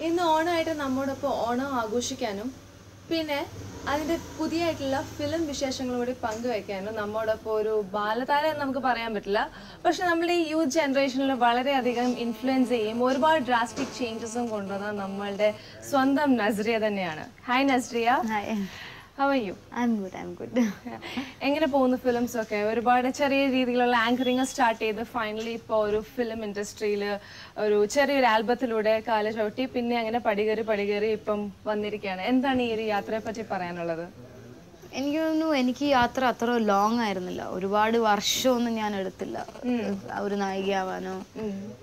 ഇന്ന് ഓണമായിട്ട് നമ്മോടൊപ്പം ഓണം ആഘോഷിക്കാനും പിന്നെ അതിൻ്റെ പുതിയതായിട്ടുള്ള ഫിലിം വിശേഷങ്ങളും കൂടി പങ്കുവയ്ക്കാനും നമ്മോടൊപ്പം ഒരു ബാലതാരം എന്ന് നമുക്ക് പറയാൻ പറ്റില്ല. പക്ഷെ നമ്മുടെ ഈ യൂത്ത് ജനറേഷനിൽ വളരെയധികം ഇൻഫ്ലുവൻസ് ചെയ്യും ഒരുപാട് ഡ്രാസ്റ്റിക് ചേഞ്ചസും കൊണ്ടുവന്ന നമ്മളുടെ സ്വന്തം നസ്രിയ തന്നെയാണ്. Hi Nazriya. How are you? I'm good. എങ്ങനെ പോകുന്നു ഫിലിംസ് ഒക്കെ? ഒരുപാട് ചെറിയ രീതിയിലുള്ള ആങ്കറിങ് സ്റ്റാർട്ട് ചെയ്ത് ഫൈനലി ഇപ്പോൾ ഒരു ഫിലിം ഇൻഡസ്ട്രിയിൽ ഒരു ചെറിയൊരു ആൽബത്തിലൂടെ കാല ചവിട്ടി പിന്നെ അങ്ങനെ പടികേറി ഇപ്പം വന്നിരിക്കുകയാണ്. എന്താണ് ഈ ഒരു യാത്രയെ പറ്റി പറയാനുള്ളത്? എനിക്ക് തോന്നുന്നു എനിക്ക് യാത്ര അത്ര ലോങ് ആയിരുന്നില്ല. ഒരുപാട് വർഷമൊന്നും ഞാൻ എടുത്തില്ല ഒരു നായികയാവാനോ.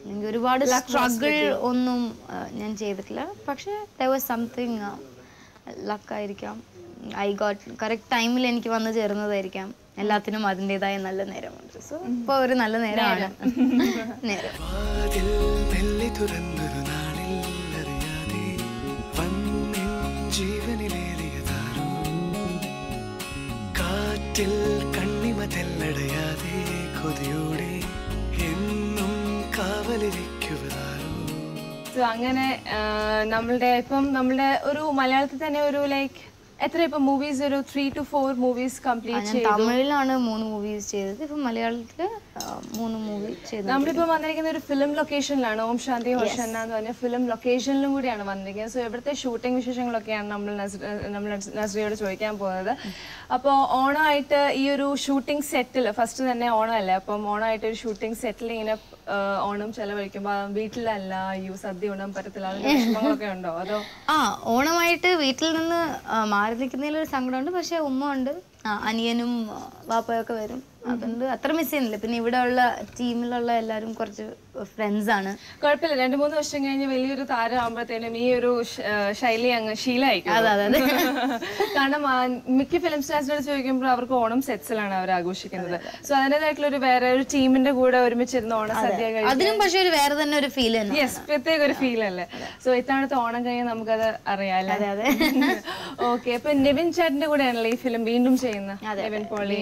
എനിക്ക് ഒരുപാട് സ്ട്രഗിൾ ഒന്നും ഞാൻ ചെയ്തിട്ടില്ല. പക്ഷെ there was something ലക്കായിരിക്കാം. ഐ ഗോട്ട് കറക്റ്റ് ടൈമിൽ എനിക്ക് വന്നു ചേർന്നതായിരിക്കാം. എല്ലാത്തിനും അതിൻ്റെതായ നല്ല നേരമുണ്ട്. സോ ഇപ്പൊ ഒരു നല്ല നേരമാണ്. നേരം അങ്ങനെ നമ്മളുടെ ഒരു മലയാളത്തിൽ തന്നെ ഒരു ലൈക്ക് എത്ര ഇപ്പൊ മൂവീസ് ഒരു 3 to 4 മൂവീസ് കംപ്ലീറ്റ് ചെയ്തു. തമിഴിലാണ് 3 മൂവീസ് ചെയ്തത്. ഇപ്പൊ മലയാളത്തില് 3 മൂവി ചെയ്തു. നമ്മളിപ്പോ വന്നിരിക്കുന്ന ഒരു ഫിലിം ലൊക്കേഷനിലാണ്. ഓം ശാന്തി ഹോഷന്ന എന്ന് പറഞ്ഞ ഫിലിം ലൊക്കേഷനിലും കൂടിയാണ് വന്നിരിക്കുന്നത്. സോ ഇവിടുത്തെ ഷൂട്ടിംഗ് വിശേഷങ്ങളൊക്കെയാണ് നമ്മൾ നസ്രിയോട് ചോദിക്കാൻ പോകുന്നത്. അപ്പോൾ ഓണമായിട്ട് ഈ ഒരു ഷൂട്ടിംഗ് സെറ്റിൽ ഫസ്റ്റ് തന്നെ ഓണമല്ലേ, അപ്പം ഓണമായിട്ട് ഒരു ഷൂട്ടിംഗ് സെറ്റിൽ ഇങ്ങനെ ഓണം ചെലവഴിക്കുമ്പോൾ വീട്ടിലല്ല സദ്യ ഉണ്ണാൻ പറ്റത്തില്ല, അതിന്റെ വിഷമങ്ങളൊക്കെ ഉണ്ടോ? അതോ ഓണമായിട്ട് വീട്ടിൽ നിന്ന് മാറി നിൽക്കുന്നതിലൊരു സങ്കടമുണ്ട്. പക്ഷെ ഉമ്മ ഉണ്ട്, അനിയനും വാപ്പയൊക്കെ വരും. അതുകൊണ്ട് അത്ര മിസ് ചെയ്യുന്നില്ല. പിന്നെ ഇവിടെ ഉള്ള ടീമിലുള്ള എല്ലാവരും കുറച്ച് ഫ്രണ്ട്സ് ആണ്. കുഴപ്പമില്ല, 2-3 വർഷം കഴിഞ്ഞ് വലിയൊരു താരം ആകുമ്പോഴത്തേനും ഈ ഒരു ശൈലി അങ്ങ് ശീലമായിരിക്കും. കാരണം മിക്ക ഫിലിം സ്റ്റാർസിനോട് ചോദിക്കുമ്പോൾ അവർക്ക് ഓണം സെറ്റ്സിലാണ് അവർ ആഘോഷിക്കുന്നത്. സോ അതിൻ്റെതായിട്ടുള്ള ഒരു വേറെ ഒരു ടീമിന്റെ കൂടെ ഒരുമിച്ചിരുന്ന ഓണം സദ്യ കഴിയും. അതിനും പക്ഷെ ഒരു വേറെ തന്നെ ഒരു ഫീൽ തന്നെ. യെസ്, പ്രത്യേക ഒരു ഫീൽ അല്ലേ. സോ ഇത്തവണത്തെ ഓണം കഴിഞ്ഞാൽ നമുക്കത് അറിയാം. ഓക്കെ, അപ്പൊ നിവിൻ ചേട്ടന്റെ കൂടെയാണല്ലോ ഈ ഫിലിം വീണ്ടും ചെയ്യുന്നത്. നിവിൻ പോളി,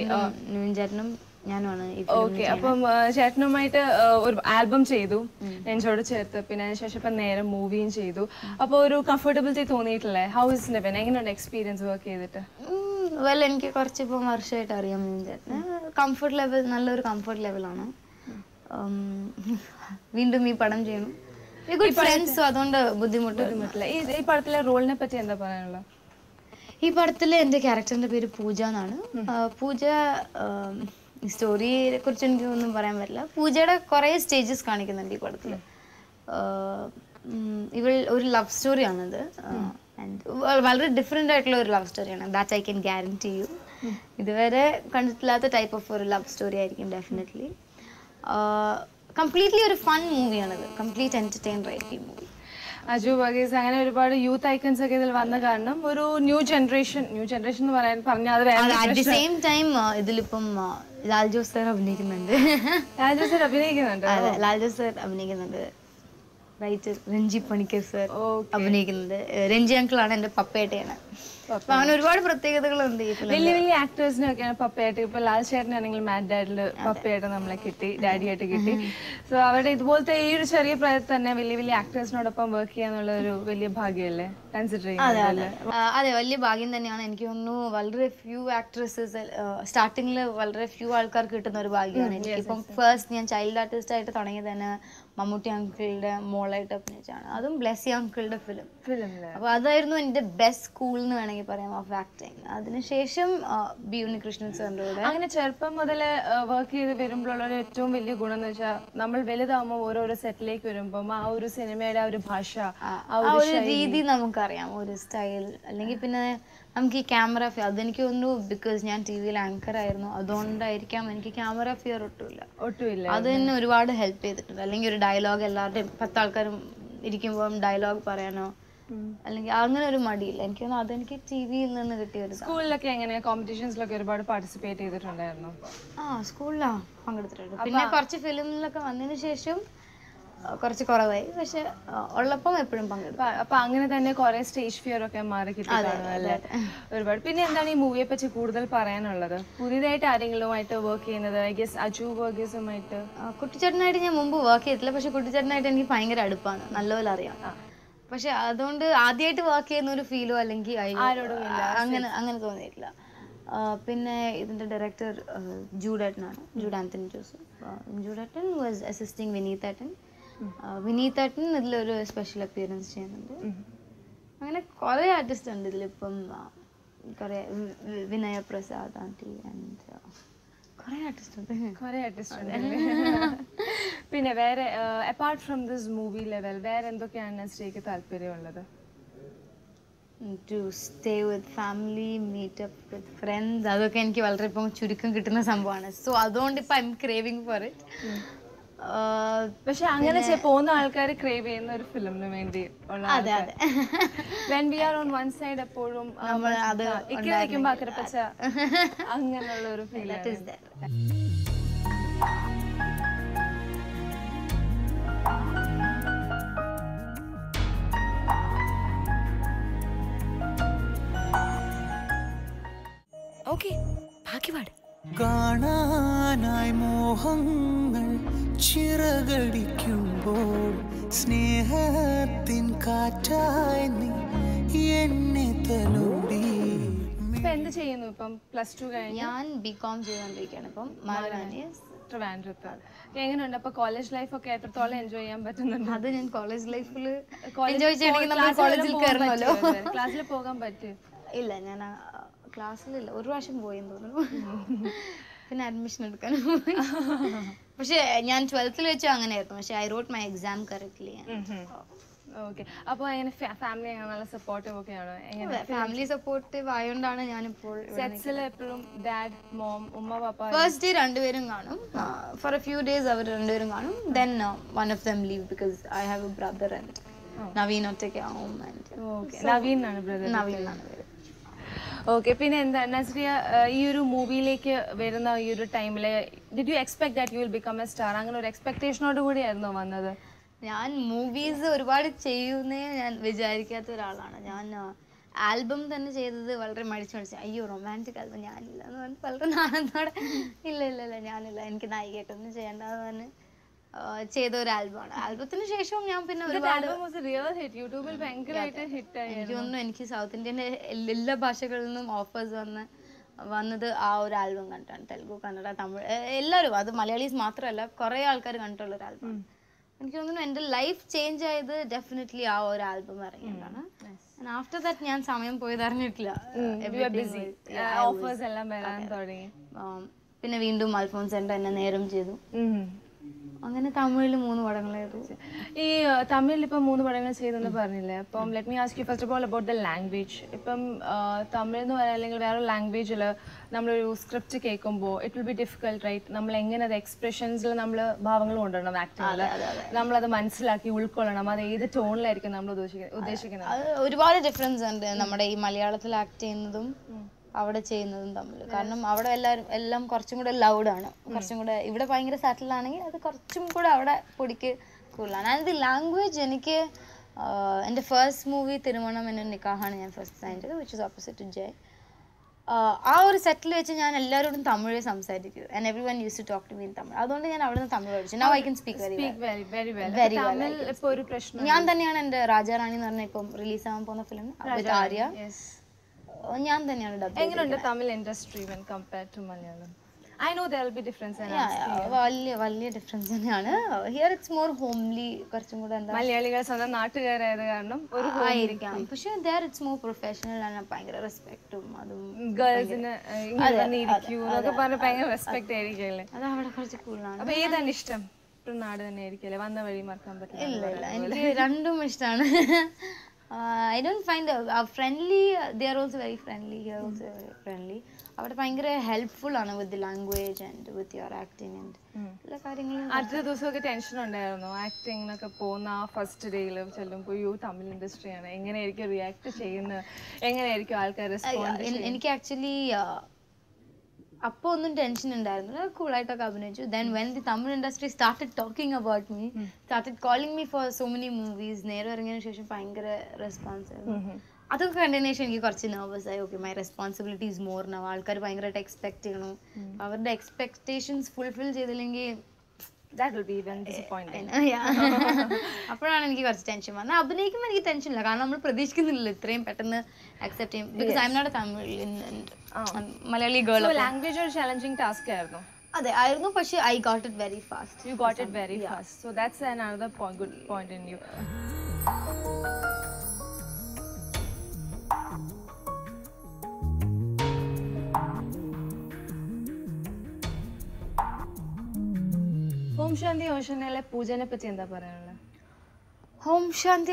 നിവിൻ ചേട്ടനും ഞാനാണ്. ഓക്കെ, അപ്പം ചേട്ടനുമായിട്ട് ഒരു ആൽബം ചെയ്തു നെഞ്ചോട് ചേർത്ത്. പിന്നെ അതിനുശേഷം ഇപ്പം നേരെ മൂവിയും ചെയ്തു. അപ്പോൾ ഒരു കംഫർട്ടബിലിറ്റി തോന്നിയിട്ടില്ലേ? How is Nivin? എങ്ങനെയുണ്ട് എക്സ്പീരിയൻസ് വർക്ക് ചെയ്തിട്ട്? എനിക്ക് കുറച്ചിപ്പം വർഷമായിട്ട് അറിയാം നിവിൻ ചേട്ടന്. കംഫർട്ട് ലെവൽ, നല്ലൊരു കംഫർട്ട് ലെവലാണ്. വീണ്ടും ഈ പടം ചെയ്യണം. ഫ്രണ്ട്സും അതുകൊണ്ട് ബുദ്ധിമുട്ടില്ല. ഈ പടത്തിലെ റോളിനെ പറ്റി എന്താ പറയാനുള്ളത്? ഈ പടത്തിലെ എൻ്റെ ക്യാരക്ടറിന്റെ പേര് പൂജ എന്നാണ്. പൂജ സ്റ്റോറിയെ കുറിച്ച് എനിക്ക് ഒന്നും പറയാൻ പറ്റില്ല. പൂജയുടെ കുറേ സ്റ്റേജസ് കാണിക്കുന്നുണ്ട് ഈ പടത്തിൽ. ഇവൾ ഒരു ലവ് സ്റ്റോറിയാണിത്. വളരെ ഡിഫറെൻ്റ് ആയിട്ടുള്ള ഒരു ലവ് സ്റ്റോറിയാണ്. That I can guarantee you. ഇതുവരെ കണ്ടിട്ടില്ലാത്ത ടൈപ്പ് ഓഫ് ഒരു ലവ് സ്റ്റോറി ആയിരിക്കും ഡെഫിനറ്റ്ലി. കംപ്ലീറ്റ്ലി ഒരു ഫൺ മൂവിയാണിത്. കംപ്ലീറ്റ് എൻ്റർടൈനർ ആയിരിക്കും ഈ മൂവി. അജു വർഗീസ് അങ്ങനെ ഒരുപാട് യൂത്ത് ഐക്കൺസ് ഒക്കെ ഇതിൽ വന്ന കാരണം ഒരു ന്യൂ ജനറേഷൻ എന്ന് പറഞ്ഞാൽ അറ്റ് ദി സെയിം ടൈം ഇതിലിപ്പം ലാൽ ജോസ് സാർ അഭിനയിക്കുന്നുണ്ട്. ലാൽ ജോസ് സാർ അഭിനയിക്കുന്നുണ്ട്. ലാൽ ജോസ് സാർ അഭിനയിക്കുന്നുണ്ട്. റൈറ്റർ രഞ്ജി പണിക്കർ സാർ അഭിനയിക്കുന്നുണ്ട്. രഞ്ജി അങ്കിളാണ് എൻ്റെ പപ്പേട്ടയാണ്. അപ്പൊ അങ്ങനെ ഒരുപാട് പ്രത്യേകതകളുണ്ട്. വലിയ വലിയ ആക്ടേഴ്സിനൊക്കെയാണ് പപ്പയായിട്ട്. ഇപ്പൊ ലാൽ ചേട്ടനാണെങ്കിൽ മാറ്റ് ഡാഡില് പപ്പയായിട്ട് നമ്മളെ കിട്ടി, ഡാഡിയായിട്ട് കിട്ടി. സോ അവരുടെ ഇതുപോലത്തെ ഈ ഒരു ചെറിയ പ്രായത്തിൽ തന്നെ വലിയ വലിയ ആക്ടേഴ്സിനോടൊപ്പം വർക്ക് ചെയ്യാന്നുള്ള ഒരു വലിയ ഭാഗ്യമല്ലേ കൺസിഡർ ചെയ്യുന്നത്? അതെ, വലിയ ഭാഗ്യം തന്നെയാണ്. എനിക്ക് തോന്നുന്നു വളരെ ഫ്യൂ ആക്ട്രസസ് സ്റ്റാർട്ടിങ്ങിൽ വളരെ ഫ്യൂ ആൾക്കാർക്ക് കിട്ടുന്ന ഒരു ഭാഗ്യമാണ് എനിക്ക്. ഇപ്പം ഫസ്റ്റ് ഞാൻ ചൈൽഡ് ആർട്ടിസ്റ്റ് ആയിട്ട് തുടങ്ങിയത് തന്നെ മമ്മൂട്ടി അങ്കിളുടെ മോളായിട്ട് അഭിനയിച്ചാണ്. അതും ബ്ലെസ്സി അങ്കിളുടെ ഫിലിം. അപ്പൊ അതായിരുന്നു എൻ്റെ ബെസ്റ്റ് സ്കൂൾ എന്ന് വേണമെങ്കിൽ പറയാം ഓഫ് ആക്ടിങ്. അതിനുശേഷം ബി ഉണ്ണികൃഷ്ണൻ സാറിൻ്റെ കൂടെ. അങ്ങനെ ചെറുപ്പം മുതൽ വർക്ക് ചെയ്ത് വരുമ്പോഴുള്ള ഏറ്റവും വലിയ ഗുണം എന്ന് വെച്ചാൽ നമ്മൾ വലുതാകുമ്പോൾ ഓരോരോ സെറ്റിലേക്ക് വരുമ്പോൾ ആ ഒരു സിനിമയുടെ ആ ഒരു ഭാഷ, ആ ഒരു രീതി നമുക്കറിയാം, ഒരു സ്റ്റൈൽ. അല്ലെങ്കിൽ പിന്നെ നമുക്ക് ഈ ക്യാമറ ഫിയർ, അതെനിക്ക് തോന്നുന്നു ബിക്കോസ് ഞാൻ ടി വിയിൽ ആങ്കർ ആയിരുന്നു, അതുകൊണ്ടായിരിക്കാം എനിക്ക് ക്യാമറ ഫിയർ ഒട്ടുമില്ല. അത് തന്നെ ഒരുപാട് ഹെൽപ്പ് ചെയ്തിട്ടുണ്ട്. അല്ലെങ്കിൽ ഒരു ഡയലോഗ് എല്ലാവരുടെയും 10 ആൾക്കാരും ഇരിക്കുമ്പോൾ ഡയലോഗ് പറയാനോ അല്ലെങ്കിൽ അങ്ങനെ ഒരു മടിയില്ല. എനിക്ക് തോന്നുന്നു അതെനിക്ക് ടി വിയിൽ നിന്ന് കിട്ടിയ ഒരു. സ്കൂളിലൊക്കെ എങ്ങനെ കോമ്പറ്റീഷൻസിലൊക്കെ ഒരുപാട് പാർട്ടിസിപ്പേറ്റ് ചെയ്തിട്ടുണ്ടായിരുന്നു? സ്കൂളിലാ പങ്കെടുത്തിട്ടുണ്ട്. പിന്നെ കുറച്ച് ഫിലിമിലൊക്കെ വന്നതിന് ശേഷം കുറച്ച് കുറവായി. പക്ഷെ ഉള്ളപ്പം എപ്പോഴും പങ്കെടുക്കും. അപ്പൊ അങ്ങനെ തന്നെ കുറെ സ്റ്റേജ് ഫിയർ ഒക്കെ മാറി കിട്ടിയല്ലേ ഒരുപാട്. പിന്നെ എന്താണ് ഈ മൂവിയെ പറ്റി കൂടുതൽ പറയാനുള്ളത്? പുതിയതായിട്ട് ആരെങ്കിലുമായിട്ട് വർക്ക് ചെയ്യുന്നത്? ഐ ഗസ് അജു വർഗീസുമായിട്ട്. കുട്ടിച്ചേട്ടനായിട്ട് ഞാൻ മുമ്പ് വർക്ക് ചെയ്തിട്ടില്ല. പക്ഷെ കുട്ടിച്ചേട്ടനായിട്ട് എനിക്ക് ഭയങ്കര അടുപ്പാണ്, നല്ലപോലെ അറിയാം. പക്ഷെ അതുകൊണ്ട് ആദ്യമായിട്ട് വർക്ക് ചെയ്യുന്ന ഒരു ഫീലോ അല്ലെങ്കിൽ അങ്ങനെ തോന്നിയിട്ടില്ല. പിന്നെ ഇതിന്റെ ഡയറക്ടർ ജൂഡേട്ടനാണ്, ജൂഡ് ആന്റണി ജോസഫ്. ജൂഡേട്ടൻ വാസ് അസിസ്റ്റിംഗ് വിനീതേട്ടൻ. വിനീതേട്ടൻ ഇതിലൊരു സ്പെഷ്യൽ അപ്പിയറൻസ് ചെയ്യുന്നുണ്ട്. അങ്ങനെ കുറെ ആർട്ടിസ്റ്റ് ഉണ്ട് ഇതിലിപ്പം. കുറെ വിനയ പ്രസാദ് ആന്റി ആൻഡ് കുറെ ആർട്ടിസ്റ്റ് ഉണ്ട്. പിന്നെ വേറെ apart from this movie level വേറെ എന്തൊക്കെയാണ് നസ്രിയക്ക് താല്പര്യമുള്ളത്? To stay with family, meet up with friends. അതൊക്കെ എനിക്ക് വളരെ ഇപ്പം ചുരുക്കം കിട്ടുന്ന സംഭവമാണ്. സോ അതുകൊണ്ട് ഇപ്പം I M craving for it. പക്ഷെ അങ്ങനെ പോകുന്ന ആൾക്കാർ ക്രേവ് ചെയ്യുന്ന ഒരു ഫിലിമിന് വേണ്ടി ഉള്ള when we are on one side എപ്പോഴും ഇരിക്കുമ്പോ അക്കരപ്പച്ച അങ്ങനെയുള്ള ഒരു ഫീൽ. ഓക്കെ, ബാക്കി പാട്. കാണാനായി മോഹങ്ങൾ ചിറകടിക്കുമ്പോൾ സ്നേഹത്തിൻ കാറ്റായി നീ എന്നെ തലോടി. ഇപ്പൊ എന്ത് ചെയ്യുന്നു? ഇപ്പം +2 കഴിഞ്ഞ് ഞാൻ ബികോം ചെയ്തോണ്ടിരിക്കുകയാണ് ഇപ്പം ട്രിവാൻഡ്രത്ത്. എങ്ങനെയുണ്ട് അപ്പൊ കോളേജ് ലൈഫ് ഒക്കെ എത്രത്തോളം എൻജോയ് ചെയ്യാൻ പറ്റുന്നുണ്ട്? അത് ഞാൻ കോളേജ് ലൈഫിൽ എൻജോയ് ചെയ്യണമെങ്കിൽ നമ്മൾ കോളേജിൽ കയറണമല്ലോ. ക്ലാസ്സിൽ പോകാൻ പറ്റും? ഇല്ല, ഞാൻ ക്ലാസ്സിലില്ല, ഒരു പ്രാവശ്യം പോയെന്ന് തോന്നുന്നു. പിന്നെ അഡ്മിഷൻ എടുക്കാനും പോയി. പക്ഷെ ഞാൻ 12th വെച്ച് അങ്ങനെയായിരുന്നു. പക്ഷെ I rote my exam correctly. Okay. അപ്പോൾ എങ്ങനെ ഫാമിലി നല്ല സപ്പോർട്ടീവ് ഒക്കെയാണോ? ഫാമിലി സപ്പോർട്ടീവ് ആയതുകൊണ്ടാണ് ഞാനിപ്പോൾ സെറ്റ്സിൽ എപ്പോഴും ഡാഡ്, മോം, ഉമ്മ, പാപ്പ? ഫസ്റ്റ് ഡേ രണ്ടുപേരും കാണും. ഫോർ എ ഫ്യൂ ഡേയ്സ് അവർ രണ്ടുപേരും കാണും. Then one of them leave because I have a brother and Naveen ഒറ്റയ്ക്കാവും. നവീനാണ് ബ്രദർ? നവീനാണ് പേര്. ഓക്കെ. പിന്നെ എന്താ നസ്രിയ ഈ ഒരു മൂവിയിലേക്ക് വരുന്ന ഈ ഒരു ടൈമിൽ did you expect that you will become A star? അങ്ങനെ ഒരു എക്സ്പെക്ടേഷനോട് കൂടിയായിരുന്നോ വന്നത്? ഞാൻ മൂവീസ് ഒരുപാട് ചെയ്യുന്നേ ഞാൻ വിചാരിക്കാത്ത ഒരാളാണ്. ഞാൻ ആൽബം തന്നെ ചെയ്തത് വളരെ മടിച്ചു. അയ്യോ റൊമാൻറ്റിക് ആൽബം ഞാനില്ല എന്ന് പറഞ്ഞ് വളരെ നാളത്തോടെ ഇല്ല ഞാനില്ല, എനിക്ക് നായികയായിട്ടൊന്നും ചെയ്യേണ്ടതെന്ന് പറഞ്ഞ് ചെയ്ത ഒരു ആൽബമാണ്. ആൽബത്തിന് ശേഷവും ഞാൻ പിന്നെ ഒരുപാട് എനിക്ക് തോന്നുന്നു എനിക്ക് സൗത്ത് ഇന്ത്യൻ്റെ എല്ലാ ഭാഷകളിൽ നിന്നും ഓഫേഴ്സ് വന്നത് ആ ഒരു ആൽബം കണ്ടിട്ടാണ്. തെലുഗു, കന്നഡ, തമിഴ് എല്ലാവരും, അത് മലയാളീസ് മാത്രമല്ല കുറേ ആൾക്കാർ കണ്ടിട്ടുള്ള ഒരു ആൽബമാണ്. എനിക്ക് തോന്നുന്നു എൻ്റെ ലൈഫ് ചേഞ്ച് ആയത് ഡെഫിനറ്റ്ലി ആ ഒരു ആൽബം ഇറങ്ങിയതാണ്. ആഫ്റ്റർ ദാറ്റ് ഞാൻ സമയം പോയത് അറിഞ്ഞിട്ടില്ല. പിന്നെ വീണ്ടും അൽഫോൻസേട്ടൻ എന്നെ നേരം ചെയ്തു. അങ്ങനെ തമിഴിൽ 3 പടങ്ങളായിരുന്നു. ഈ തമിഴിൽ ഇപ്പം 3 പടങ്ങൾ ചെയ്തെന്ന് പറഞ്ഞില്ലേ? അപ്പം let me ask you first of all about the language. ഇപ്പം തമിഴ് എന്ന് പറയാൻ അല്ലെങ്കിൽ വേറെ ലാംഗ്വേജിൽ നമ്മളൊരു സ്ക്രിപ്റ്റ് കേൾക്കുമ്പോൾ it will be difficult, right? നമ്മൾ എങ്ങനെ അത് എക്സ്പ്രഷൻസിൽ നമ്മൾ ഭാവങ്ങൾ കൊണ്ടുവരണം ആക്ടിങ്ങിൽ, നമ്മളത് മനസ്സിലാക്കി ഉൾക്കൊള്ളണം. അത് ഏത് ടോണിലായിരിക്കും നമ്മൾ ഉദ്ദേശിക്കുന്നത്? ഒരുപാട് ഡിഫറൻസ് ഉണ്ട് നമ്മുടെ ഈ മലയാളത്തിൽ ആക്ട് ചെയ്യുന്നതും അവിടെ ചെയ്യുന്നതും തമ്മിൽ. കാരണം അവിടെ എല്ലാം കുറച്ചും കൂടെ ലൗഡാണ്, കുറച്ചും കൂടെ. ഇവിടെ ഭയങ്കര സട്ടിൽ ആണെങ്കിൽ അത് കുറച്ചും കൂടെ അവിടെ പൊടിക്ക് കൂടുതലാണ്. ആൻഡ് ദി ലാംഗ്വേജ് എനിക്ക് എൻ്റെ ഫസ്റ്റ് മൂവി തിരുമണം എന്ന നിക്കാഹാണ് ഞാൻ ഫസ്റ്റ് സൈൻ ചെയ്തത്, which is opposite to Jai. ആ ഒരു സെറ്റിൽ വെച്ച് ഞാൻ എല്ലാവരോടും തമിഴ് സംസാരിക്കും. And every one use to talk to me in Tamil. അതുകൊണ്ട് ഞാൻ അവിടെ നിന്ന് തമിഴ് പഠിച്ചു. Now I can speak very well. ഞാൻ തന്നെയാണ് എൻ്റെ രാജാറാണി എന്ന് പറഞ്ഞ ഇപ്പം റിലീസ് ആവാൻ പോകുന്ന ഫിലിം വിത്ത് ആര്യ, ഞാൻ തന്നെയാണ് ഡബ്. എങ്ങനെയുണ്ട് Tamil industry when compared to Malayalam? I know there will be difference. വലിയ ഡിഫറൻസ് തന്നെയാണ്. ഹിയർ ഇറ്റ്സ് മോർ ഹോംലി, കുറച്ചും കൂടെ എന്താ മലയാളികൾ സ്വന്തം നാട്ടുകാരായത് കാരണം ഒരു ആയിരിക്കാം. പക്ഷെ there it's more professional ആണ്. ഭയങ്കര റെസ്പെക്റ്റും അതും ഗേൾസിന് പറഞ്ഞ ഭയങ്കര റെസ്പെക്ട് ആയിരിക്കും. അത് അവിടെ കുറച്ച് കൂടുതലാണ്. അപ്പൊ ഏതാണ് ഇഷ്ടം? നാട് തന്നെ ആയിരിക്കും വന്ന വഴി മറക്കാൻ പറ്റില്ല? ഇല്ല, എനിക്ക് രണ്ടും ഇഷ്ടമാണ്. I don't find friendly. They are also very friendly. Here also very friendly. അവിടെ ഭയങ്കര ഹെൽപ്ഫുൾ ആണ് with the language and with your acting and എല്ലാ കാര്യങ്ങളും. അടുത്ത ദിവസമൊക്കെ ടെൻഷൻ ഉണ്ടായിരുന്നു ആക്ടിങ്ങിനൊക്കെ പോകുന്ന ആ ഫസ്റ്റ് ഡേയിൽ ചെല്ലുമ്പോൾ തമിഴ് ഇൻഡസ്ട്രിയാണ്, എങ്ങനെയായിരിക്കും റിയാക്ട് ചെയ്യുന്നത്, എങ്ങനെയായിരിക്കും ആൾക്കാർ റെസ്പോണ്ട്? എനിക്ക് ആക്ച്വലി അപ്പോൾ ഒന്നും ടെൻഷൻ ഉണ്ടായിരുന്നില്ല, കൂളായിട്ടൊക്കെ അഭിനയിച്ചു. Then when the Tamil industry started talking about me, started calling me for so many movies, നേരെ ഇറങ്ങിയതിനു ശേഷം ഭയങ്കര റെസ്പോൺസ് ആയിരുന്നു. അതൊക്കെ കണ്ടതിന് ശേഷം എനിക്ക് കുറച്ച് നെർവസ് ആയി. Okay, my responsibility is more now. ആൾക്കാർ ഭയങ്കരമായിട്ട് എക്സ്പെക്ട് ചെയ്യണം. അവരുടെ എക്സ്പെക്ടേഷൻസ് ഫുൾഫിൽ ചെയ്തില്ലെങ്കിൽ That will be even disappointing. അപ്പോഴാണ് എനിക്ക് കുറച്ച് ടെൻഷൻ വന്നത്. അഭിനയിക്കുമ്പോൾ എനിക്ക് ടെൻഷൻ ഇല്ല, കാരണം നമ്മൾ പ്രതീക്ഷിക്കുന്നില്ലല്ലോ ഇത്രയും പെട്ടെന്ന് അക്സെപ്റ്റ് ചെയ്യും. Because I am not a Tamil Malayali girl. Language ഒരു ചാലഞ്ചിങ് ടാസ്ക് ആയിരുന്നു. അതെ ആയിരുന്നു, പക്ഷേ I got it very fast. You got it very fast. So that's another good point in you. Om Shanti ഓഷനയിലെ പൂജനെ പറ്റി എന്താ പറയാനുള്ളത്? ഹോം ശാന്തി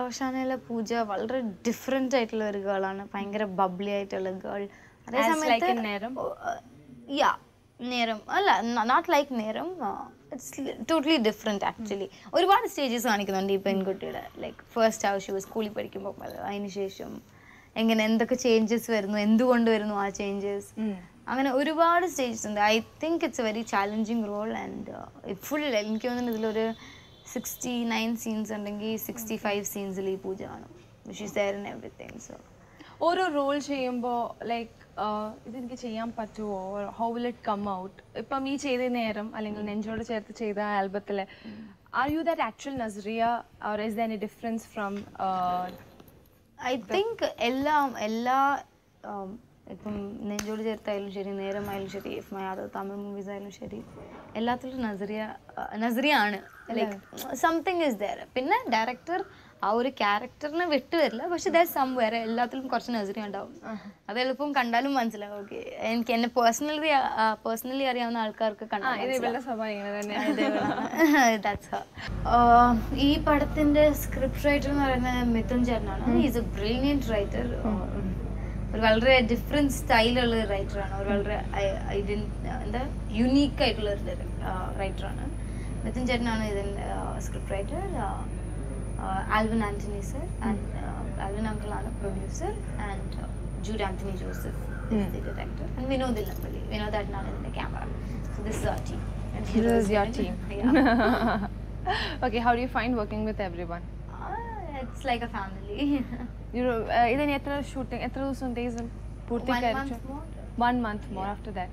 ഓഷാനയിലെ പൂജ വളരെ ഡിഫറെൻ്റ് ആയിട്ടുള്ള ഒരു ഗേളാണ്. ഭയങ്കര ബബ്ലി ആയിട്ടുള്ള ഗേൾ. അതേസമയത്ത് നേരം അല്ല, നോട്ട് ലൈക്ക് നേരം, ഇറ്റ്സ് ടോട്ടലി ഡിഫറെൻറ്റ് ആക്ച്വലി. ഒരുപാട് സ്റ്റേജസ് കാണിക്കുന്നുണ്ട് ഈ പെൺകുട്ടിയുടെ. ലൈക്ക് ഫസ്റ്റ് ആവശ്യം സ്കൂളിൽ പഠിക്കുമ്പോൾ, അതിനുശേഷം എങ്ങനെ എന്തൊക്കെ ചേഞ്ചസ് വരുന്നു, എന്തുകൊണ്ട് വരുന്നു ആ ചേഞ്ചസ്, അങ്ങനെ ഒരുപാട് സ്റ്റേജസ് ഉണ്ട്. I think it's a very challenging role. And full എനിക്ക് തോന്നുന്നു ഇതിലൊരു 69 സീൻസ് ഉണ്ടെങ്കിൽ 65 സീൻസിൽ ഈ പൂജ കാണും. Which is there in everything. So ഓരോ റോൾ ചെയ്യുമ്പോൾ ലൈക്ക് ഇതെനിക്ക് ചെയ്യാൻ പറ്റുമോ, how will it come out? ഇപ്പം ഈ ചെയ്ത നേരം അല്ലെങ്കിൽ നെഞ്ചോട് ചേർത്ത് ചെയ്ത ആൽബത്തിൽ are you that actual Nazriya or is there any difference from? I think എല്ലാ ഇപ്പം നെഞ്ചോട് ചേർത്തായാലും ശരി, നേരമായാലും ശരി, if my other Tamil movies ആയാലും ശരി, എല്ലാത്തിലും നസ്രിയ ആണ്. Like something is there. പിന്നെ ഡയറക്ടർ ആ ഒരു ക്യാരക്ടറിനെ വിട്ടുവരില്ല, പക്ഷെ ദർ സംവെയർ എല്ലാത്തിലും കുറച്ച് നസ്രിയ ഉണ്ടാവും. അത് എളുപ്പം കണ്ടാലും മനസ്സിലാവും. ഓക്കെ, എനിക്ക് എന്നെ പേഴ്സണലി അറിയാവുന്ന ആൾക്കാർക്ക് ഈ പടത്തിന്റെ സ്ക്രിപ്റ്റ് റൈറ്റർ എന്ന് പറയുന്നത് മിഥുൻ ചേട്ടനാണ്. Is A brilliant writer. ഒരു വളരെ ഡിഫറെൻറ്റ് സ്റ്റൈലുള്ള ഒരു റൈറ്ററാണ്. ഒരു വളരെ എന്താ യുണീക്ക് ആയിട്ടുള്ള ഒരു റൈറ്ററാണ് മിഥുൻ ചേട്ടനാണ് ഇതിൻ്റെ script writer. Alvin Antony sir and Alvin അങ്കിളാണ് producer. And Jude Antony Joseph is the director. And Vinod Illampalli. Vinod Atnal is the camera. So this is our team. And This is your team. Yeah. Okay, how do you find working with everyone? It's like a family. ഇതിന് എത്ര shooting, എത്ര ദിവസം days പൂർത്തിയായിരിക്കും? 1 month more. 1 month more after that.